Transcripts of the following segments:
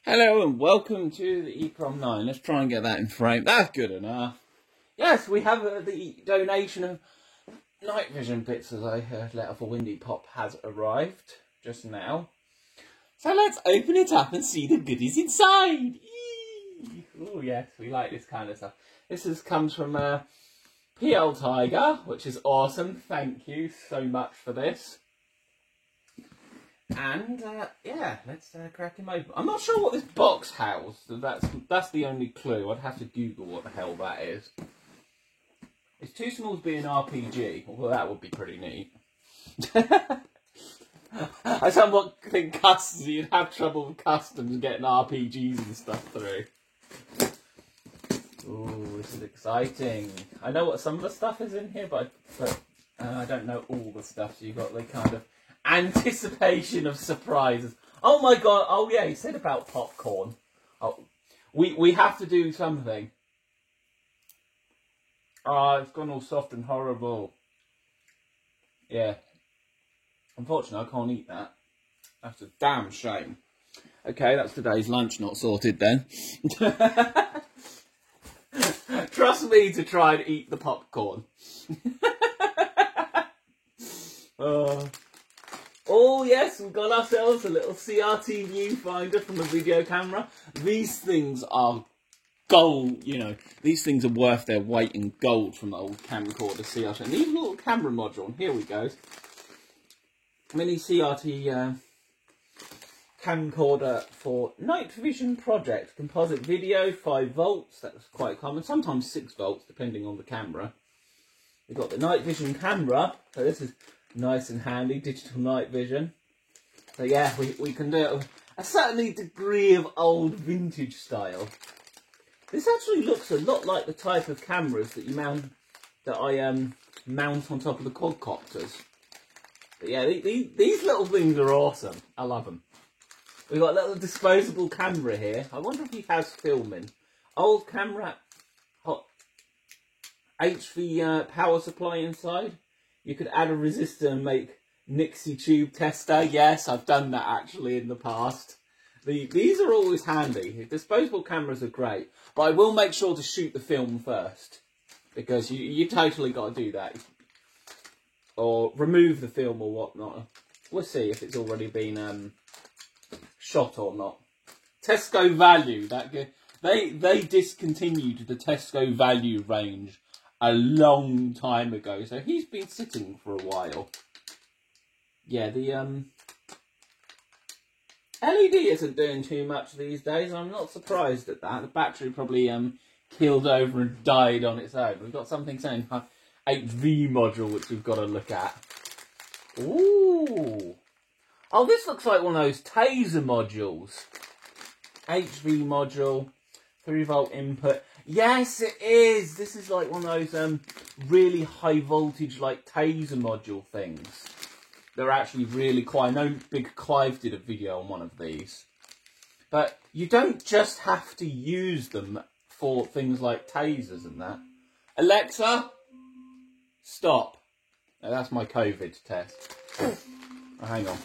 Hello and welcome to the EEPROM 9. Let's try and get that in frame. That's good enough. Yes, we have the donation of night vision bits, as I heard. Letter for Windy Pop has arrived just now. So let's open it up and see the goodies inside. Oh yes, we like this kind of stuff. This comes from PL Tiger, which is awesome. Thank you so much for this. And yeah, let's crack him open. I'm not sure what this box housed. That's the only clue. I'd have to Google what the hell that is. It's too small to be an RPG, although that would be pretty neat. I somewhat think you'd have trouble with customs getting RPGs and stuff through. Ooh, this is exciting. I know what some of the stuff is in here, but I don't know all the stuff. So you've got the kind of anticipation of surprises. Oh my god! Oh yeah, he said about popcorn. Oh, we have to do something. Ah, it's gone all soft and horrible. Yeah. Unfortunately, I can't eat that. That's a damn shame. Okay, that's today's lunch not sorted then. Trust me to try and eat the popcorn. Oh yes, we've got ourselves a little CRT viewfinder from a video camera. These things are gold, you know. These things are worth their weight in gold from the old camcorder CRT. And even a little camera module, and here we go. Mini CRT camcorder for night vision project. Composite video, 5 volts, that's quite common. Sometimes 6 volts, depending on the camera. We've got the night vision camera, so this is nice and handy, digital night vision. So yeah, we can do it with a certain degree of old vintage style. This actually looks a lot like the type of cameras that I mount on top of the quadcopters. But yeah, these little things are awesome. I love them. We've got a little disposable camera here. I wonder if he has filming. Old camera, hot HV power supply inside. You could add a resistor and make Nixie tube tester. Yes, I've done that actually in the past. These are always handy. Disposable cameras are great, but I will make sure to shoot the film first, because you totally got to do that, or remove the film or whatnot. We'll see if it's already been shot or not. Tesco Value, they discontinued the Tesco Value range a long time ago, so he's been sitting for a while. Yeah, the LED isn't doing too much these days. I'm not surprised at that. The battery probably keeled over and died on its own. We've got something saying HV module, which we've got to look at. Ooh. Oh, this looks like one of those taser modules. HV module, 3 volt input. Yes, it is. This is like one of those really high voltage like taser module things. They're actually really quite. I know Big Clive did a video on one of these. But you don't just have to use them for things like tasers and that. Alexa, stop. Oh, that's my COVID test. Oh, hang on.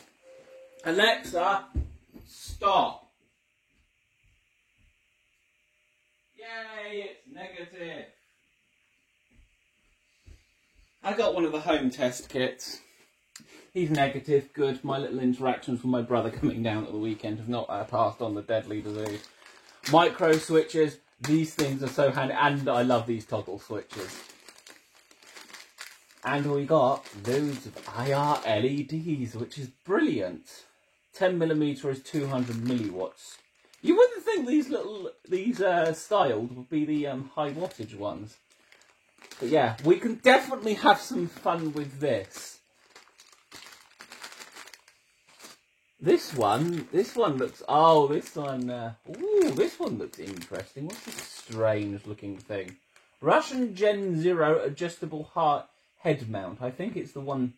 Alexa, stop. Yay, it's negative. I got one of the home test kits. He's negative, good. My little interactions with my brother coming down at the weekend have not passed on the deadly disease. Micro switches, these things are so handy, and I love these toggle switches. And we got loads of IR LEDs, which is brilliant. 10mm is 200 milliwatts. You wouldn't think these styled would be the high wattage ones. But yeah, we can definitely have some fun with this. This one looks, ooh, this one looks interesting. What's this strange looking thing? Russian Gen 0 adjustable heart head mount. I think it's the one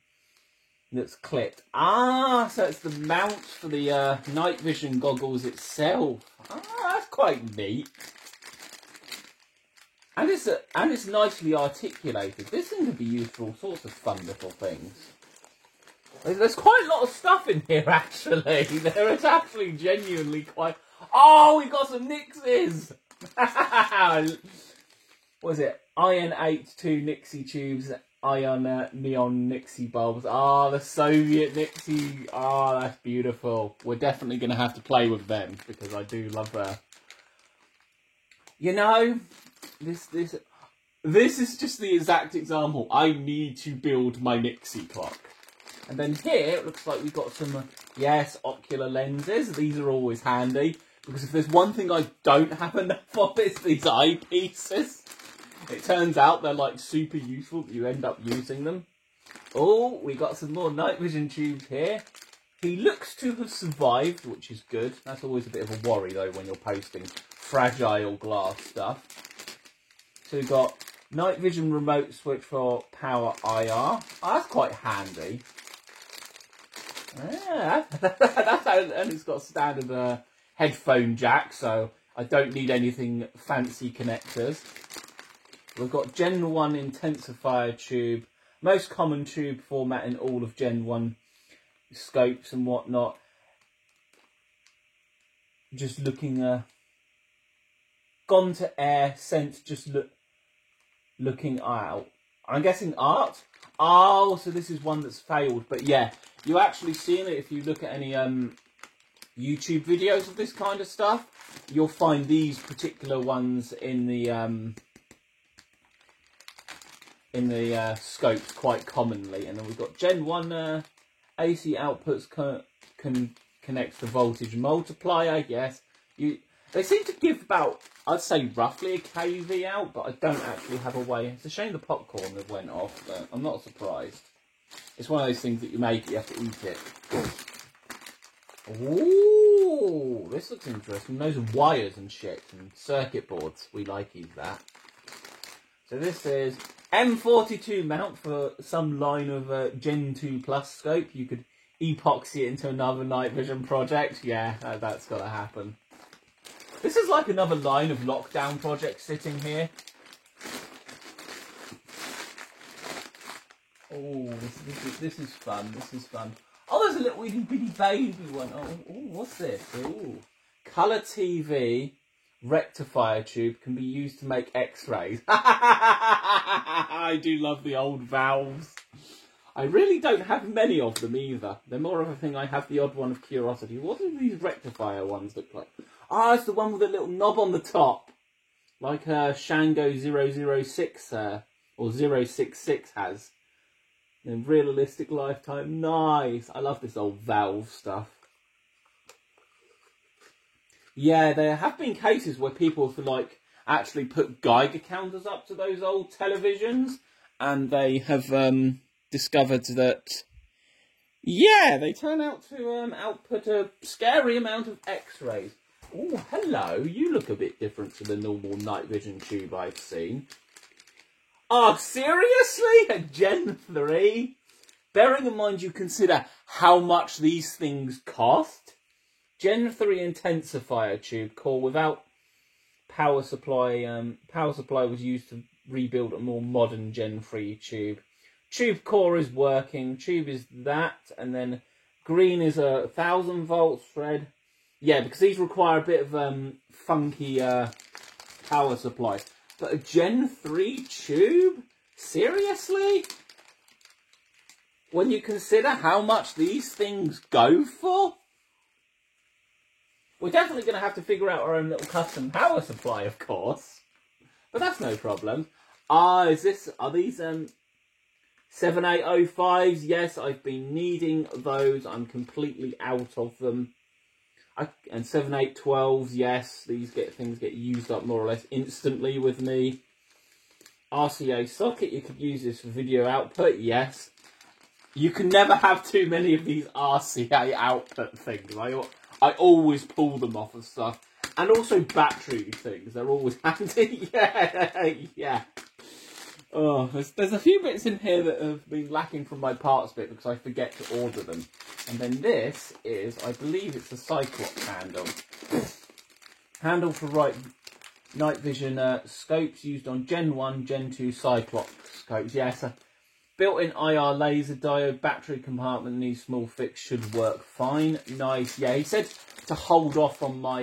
that's clipped. Ah, so it's the mount for the night vision goggles itself. Ah, that's quite neat. And it's nicely articulated. This thing could be used for all sorts of fun little things. There's quite a lot of stuff in here, actually. There is actually genuinely quite... Oh, we got some Nixes! What is it? Iron 82 Nixie tubes, Ion neon Nixie bulbs. Oh, the Soviet Nixie. Oh, that's beautiful. We're definitely going to have to play with them because I do love You know, this is just the exact example. I need to build my Nixie clock. And then here, it looks like we've got some, yes, ocular lenses. These are always handy. Because if there's one thing I don't have enough of, it's these eyepieces. It turns out they're like super useful. You end up using them. Oh, we got some more night vision tubes here. He looks to have survived, which is good. That's always a bit of a worry, though, when you're posting fragile glass stuff. So we've got night vision remote switch for power IR. Oh, that's quite handy. Yeah, and it's got standard headphone jack, so I don't need anything fancy connectors. We've got Gen 1 intensifier tube, most common tube format in all of Gen 1 scopes and whatnot. Just looking, gone to air, sent just looking out. I'm guessing art? Oh, so this is one that's failed, but yeah, you actually seen it if you look at any YouTube videos of this kind of stuff. You'll find these particular ones in the scopes quite commonly. And then we've got Gen 1 AC outputs connects to voltage multiplier. Yes, they seem to give about, I'd say roughly a kV out, but I don't actually have a way. It's a shame the popcorn that went off, but I'm not surprised. It's one of those things that you make, you have to eat it. Ooh, this looks interesting. Those are wires and shit and circuit boards. We like that. So this is M42 mount for some line of Gen 2 Plus scope. You could epoxy it into another night vision project. Yeah, that's got to happen. This is like another line of lockdown projects sitting here. Oh, this is fun. This is fun. Oh, there's a little itty bitty baby one. Oh, what's this? Oh, colour TV rectifier tube can be used to make X-rays. I do love the old valves. I really don't have many of them either. They're more of a thing. I have the odd one of curiosity. What do these rectifier ones look like? Ah, it's the one with a little knob on the top, like Shango 006 or 066 has. In realistic lifetime, nice. I love this old valve stuff. Yeah, there have been cases where people have like actually put Geiger counters up to those old televisions, and they have discovered that, yeah, they turn out to output a scary amount of X-rays. Oh, hello. You look a bit different to the normal night vision tube I've seen. Oh, seriously? A Gen 3? Bearing in mind you consider how much these things cost. Gen 3 intensifier tube core without power supply. Power supply was used to rebuild a more modern Gen 3 tube. Tube core is working. Tube is that. And then green is 1,000 volts thread. Yeah, because these require a bit of funky power supply. But a Gen 3 tube? Seriously? When you consider how much these things go for? We're definitely going to have to figure out our own little custom power supply, of course. But that's no problem. Are these 7805s? Yes, I've been needing those. I'm completely out of them. And 7812s, yes, things get used up more or less instantly with me. RCA socket, you could use this for video output, yes. You can never have too many of these RCA output things. I always pull them off of stuff. And also battery things, they're always handy. Yeah. Oh, there's a few bits in here that have been lacking from my parts bit because I forget to order them. And then this is, I believe it's a Cyclops handle. Handle for night vision scopes used on Gen 1, Gen 2 Cyclops scopes. Yes, a built-in IR laser diode, battery compartment, and these small fix should work fine. Nice. Yeah, he said to hold off on my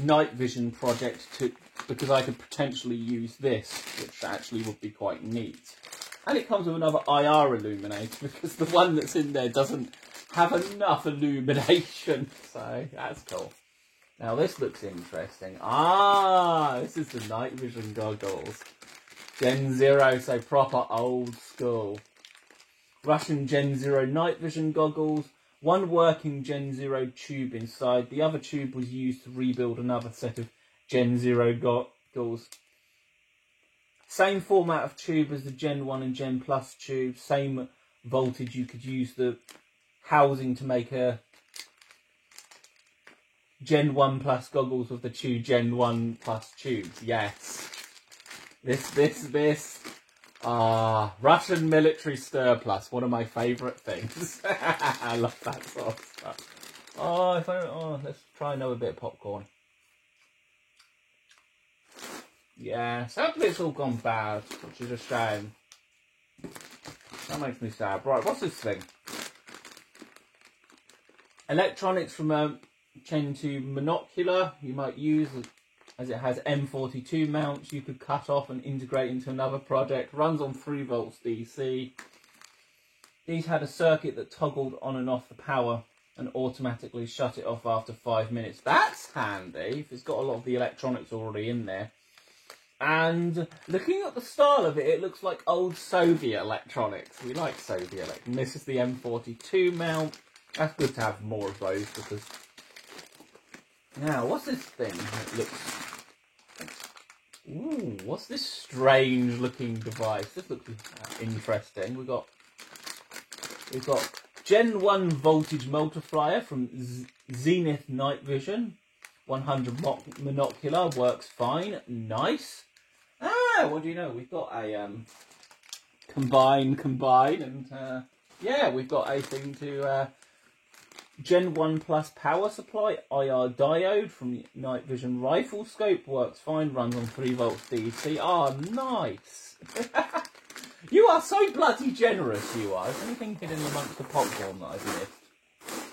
night vision project because I could potentially use this, which actually would be quite neat. And it comes with another IR illuminator because the one that's in there doesn't have enough illumination. So that's cool. Now this looks interesting. This is the night vision goggles. Gen Zero, so proper old school. Russian Gen Zero night vision goggles. One working Gen Zero tube inside. The other tube was used to rebuild another set of Gen Zero goggles. Same format of tube as the Gen 1 and Gen Plus tube. Same voltage. You could use the housing to make a Gen 1 Plus goggles with the two Gen 1 Plus tubes. Yes. This. Russian military surplus. One of my favourite things. I love that sort of stuff. Let's try another bit of popcorn. Yeah, sadly it's all gone bad, which is a shame. That makes me sad. Right, what's this thing? Electronics from Gen 2 monocular. You might use, as it has M42 mounts. You could cut off and integrate into another project. Runs on 3 volts DC. These had a circuit that toggled on and off the power and automatically shut it off after 5 minutes. That's handy if it's got a lot of the electronics already in there. And looking at the style of it, it looks like old Soviet electronics. We like Soviet electronics. And this is the M42 mount. That's good to have more of those because... Now, what's this thing? It looks... Ooh, what's this strange looking device? This looks interesting. We've got Gen 1 voltage multiplier from Zenith Night Vision. 100 monocular, works fine. Nice. What do you know? We've got a combine, and yeah, we've got a thing to Gen 1 Plus power supply, IR diode from Night Vision rifle scope, works fine, runs on 3 volts DC. Nice. You are so bloody generous, you are. Is there anything hidden amongst the popcorn that I've missed?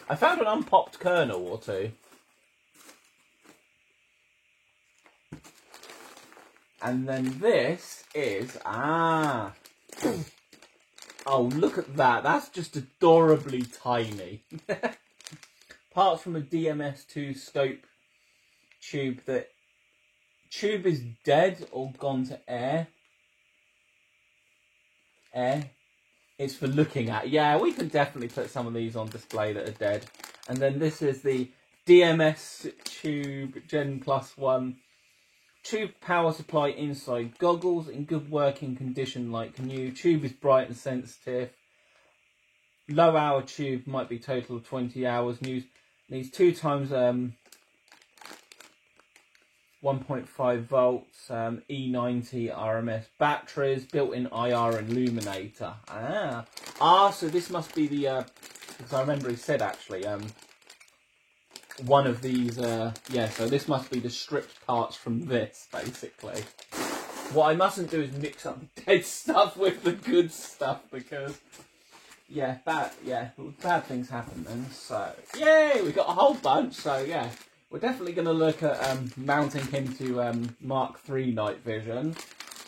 I found an unpopped kernel or two. And then this is, oh, look at that. That's just adorably tiny. Parts from a DMS2 scope tube. That tube is dead or gone to air. It's for looking at. Yeah, we can definitely put some of these on display that are dead. And then this is the DMS tube Gen Plus 1. Tube power supply inside goggles in good working condition like new. Tube is bright and sensitive. Low hour tube might be total of 20 hours. Needs 2 times 1.5 volts E90 RMS batteries. Built-in IR illuminator. So this must be the because I remember he said actually one of these, so this must be the stripped parts from this, basically. What I mustn't do is mix up the dead stuff with the good stuff, because, bad things happen then. So, yay, we got a whole bunch, so yeah. We're definitely going to look at mounting him to Mark III night vision,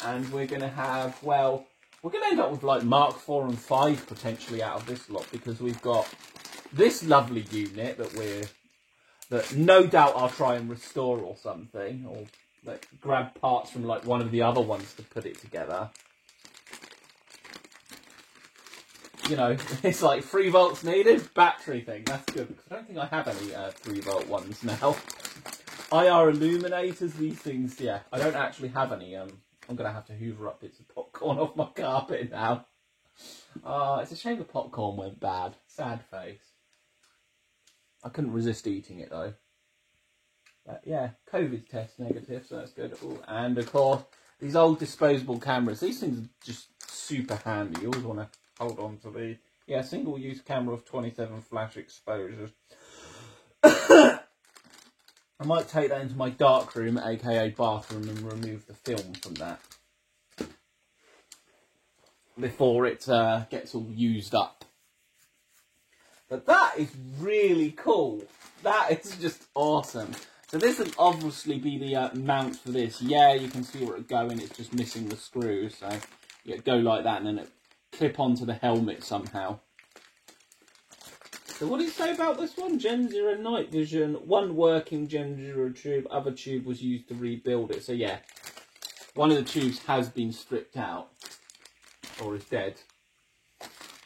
and we're going to have, we're going to end up with like Mark IV and V potentially out of this lot, because we've got this lovely unit that no doubt I'll try and restore or something, or like grab parts from like one of the other ones to put it together. You know, it's like 3 volts needed, battery thing, that's good, because I don't think I have any 3 volt ones now. IR illuminators, these things, yeah, I don't actually have any. I'm going to have to hoover up bits of popcorn off my carpet now. It's a shame the popcorn went bad, sad face. I couldn't resist eating it though. But yeah, COVID test negative, so that's good. Ooh, and of course, these old disposable cameras. These things are just super handy. You always want to hold on to the single-use camera of 27 flash exposures. I might take that into my dark room, aka bathroom, and remove the film from that before it gets all used up. But that is really cool. That is just awesome. So this will obviously be the mount for this. Yeah, you can see where it's going. It's just missing the screws. So you go like that and then it clip onto the helmet somehow. So what did it say about this one? Gen Zero night vision. One working Gen Zero tube. Other tube was used to rebuild it. So yeah, one of the tubes has been stripped out. Or is dead.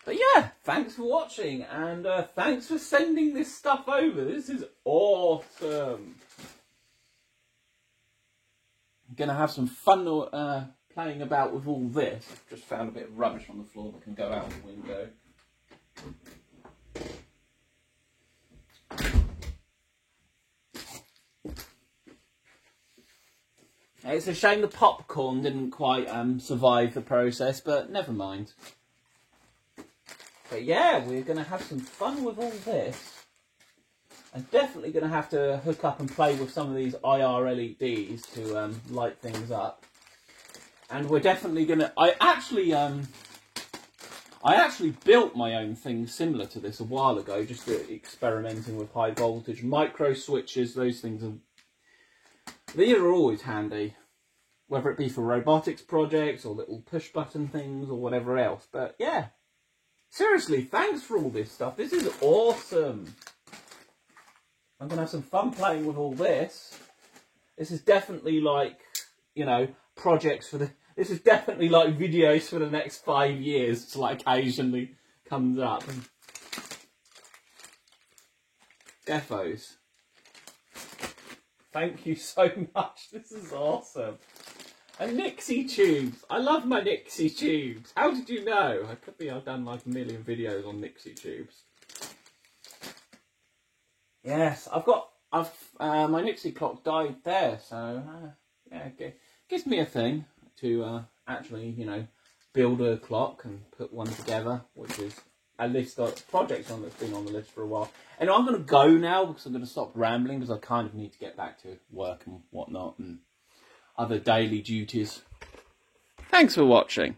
But yeah, thanks for watching. And thanks for sending this stuff over. This is awesome. I'm going to have some fun playing about with all this. I've just found a bit of rubbish on the floor that can go out the window. It's a shame the popcorn didn't quite survive the process, but never mind. But yeah, we're going to have some fun with all this. I'm definitely going to have to hook up and play with some of these IR LEDs to light things up. And we're definitely going to... I actually built my own thing similar to this a while ago, just experimenting with high voltage micro switches. Those things are... These are always handy, whether it be for robotics projects or little push button things or whatever else. But yeah, seriously, thanks for all this stuff. This is awesome. I'm going to have some fun playing with all this. This is definitely like, you know, projects for the... This is definitely like videos for the next 5 years. It's like occasionally comes up. And defos. Thank you so much. This is awesome. And Nixie tubes. I love my Nixie tubes. How did you know? I've done like a million videos on Nixie tubes. Yes, my Nixie clock died there, so yeah, it gives me a thing to actually, you know, build a clock and put one together, which is a list of projects on that's been on the list for a while. And I'm going to go now because I'm going to stop rambling because I kind of need to get back to work and whatnot and other daily duties. Thanks for watching.